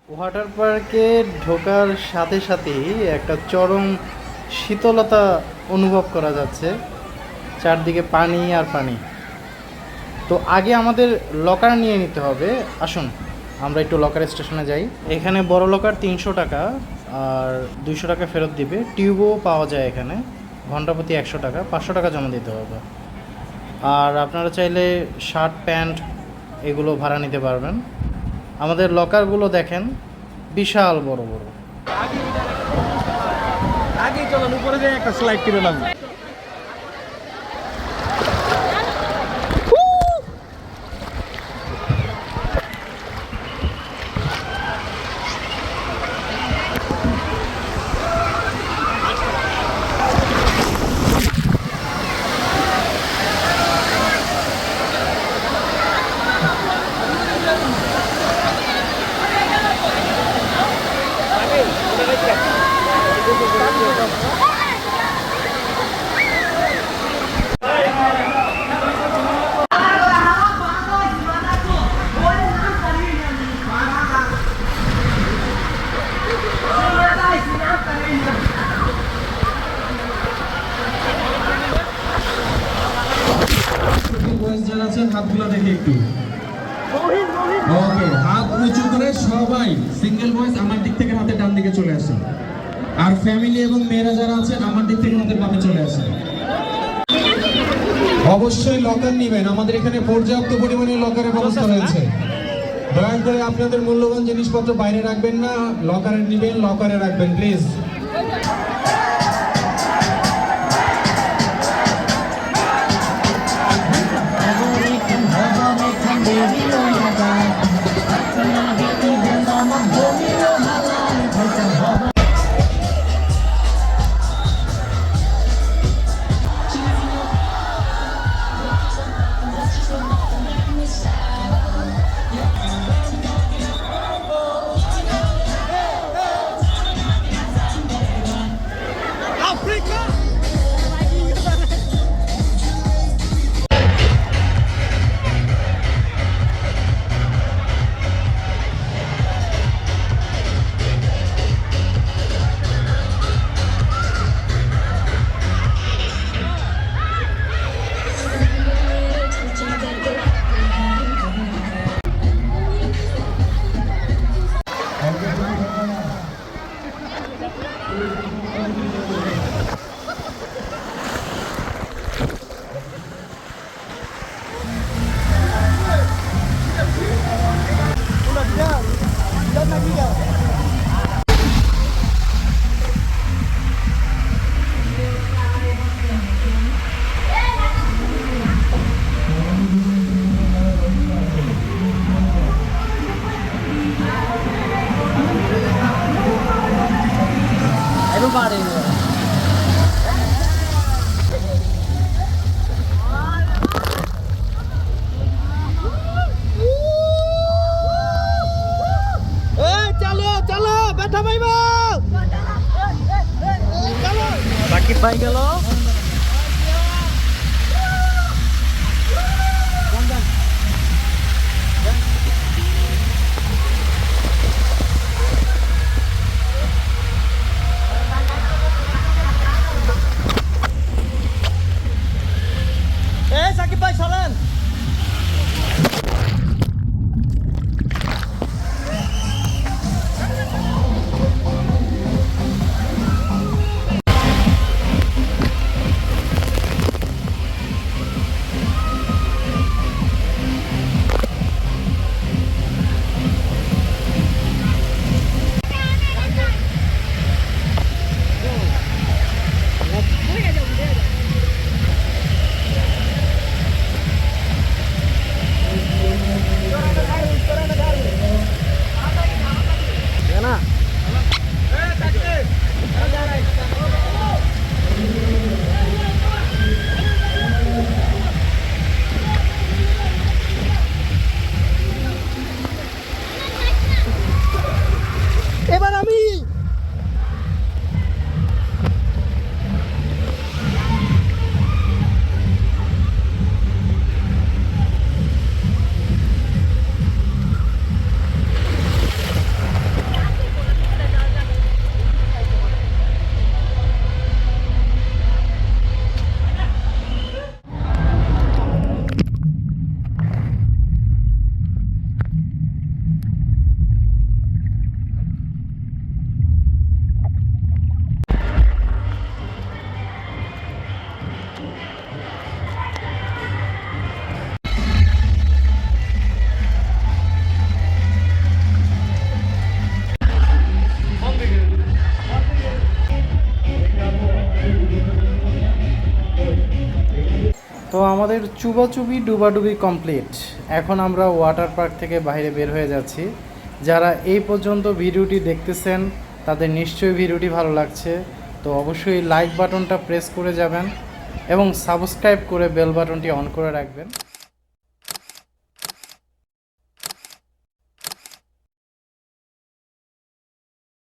Water পার্কে ঢোকার সাথে সাথেই একটা চরম শীতলতা অনুভব করা যাচ্ছে। চারদিকে পানি আর পানি। তো আগে আমাদের লকার নিয়ে নিতে হবে। আসুন আমরা একটু লকার স্টেশনে যাই। এখানে বড় লকার 300 টাকা আর 200 টাকা ফেরত দিবে। টিউবও পাওয়া যায় এখানে, ঘন্টা প্রতি 100 টাকা, 500 টাকা জমা দিতে হবে। আর আপনারা চাইলে শার্ট প্যান্ট এগুলো ভাড়া নিতে পারবেন। আমাদের লকারগুলো দেখেন, বিশাল বড় বড়। আগে চলেন উপরে যাই একটা স্লাইড করে নাম। যারা আছেন হাতগুলো দেখে একটু ওকে, হাত উঁচু করে সবাই সিঙ্গেল বয়েজ আমার দিক থেকে হাতের ডান দিকে চলে আসেন। আর ফ্যামিলি এবং মেয়েরা যারা আছেন আমার দিক থেকে হাতের বামে চলে আসেন। অবশ্যই লকার নেবেন, আমাদের এখানে পর্যাপ্ত পরিমাণে লকারের ব্যবস্থা রয়েছে। দয়া করে আপনাদের মূল্যবান জিনিসপত্র বাইরে রাখবেন না, লকারে নেবেন, লকারে রাখবেন প্লিজ। Everybody. চলো চলো ব্যথা পাইবা। সাকিব ভাই গেল। সাকিব ভাই চলেন। আমাদের চুবাচুবি ডুবাডুবি কমপ্লিট। এখন আমরা ওয়াটার পার্ক থেকে বাইরে বের হয়ে যাচ্ছি। যারা এই পর্যন্ত ভিডিওটি দেখতেছেন তাদের নিশ্চয়ই ভিডিওটি ভালো লাগছে, তো অবশ্যই লাইক বাটনটা প্রেস করে যাবেন এবং সাবস্ক্রাইব করে বেল বাটনটি অন করে রাখবেন।